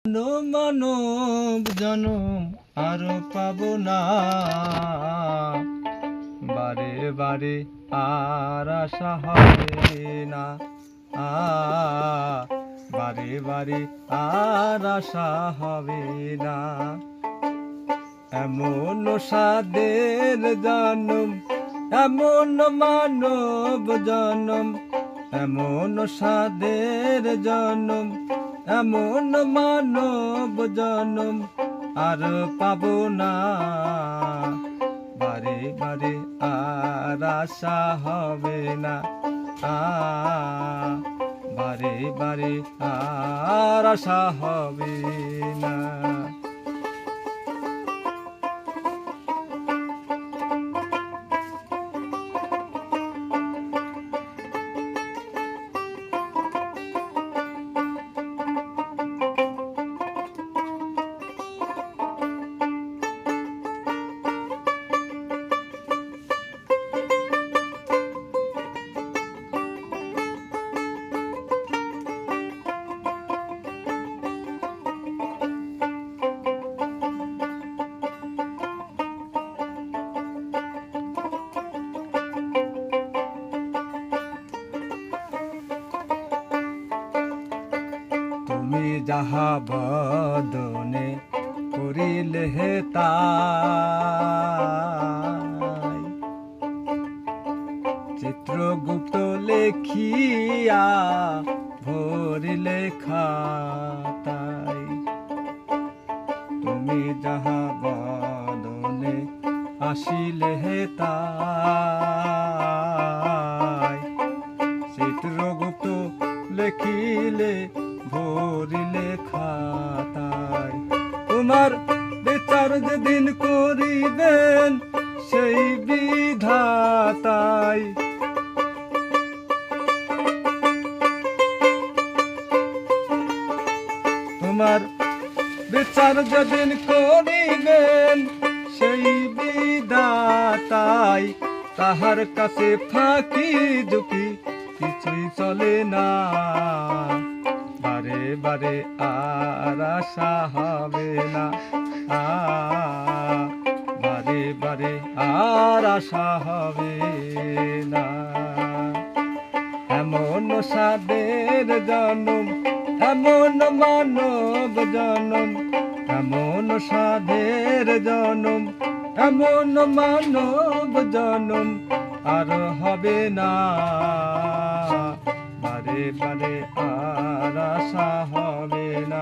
মানব জনম আর পাব না, বারে বারে আর আশা হবে না, বারে বারে আর আশা হবে না। এমন সাদের জনম, এমন মানব জনম, এমন সাদের জনম, এমন মানব জনম আর পাব না, বারে বারে আর আশা হবে না, বারে বারে আর আশা হবে না। তুমি যাহা বদনে করিলে তাই, চিত্রগুপ্ত লেখিয়া ভরিলে খাতাই। তুমি যাহা বদনে আসিলে তাই, চিত্রগুপ্ত লেখিলে ভরিলে খাতায়। তোমার বিচার যেদিন করিবেন সেই বিধাতাই, তোমার বিচার যেদিন করিবেন সেই বিধাতাই। তাহার কাছে ফাঁকি ঝুঁকি কিছুই চলে না, বারে বারে আর আশা হবে না, বারে বারে আর আশা হবে না। এমন সাদের জনম, এমন মানব জনম, এমন সাদের জনম, এমন মানব জনম আর হবে না, বারে বারে আর আশা হবে না।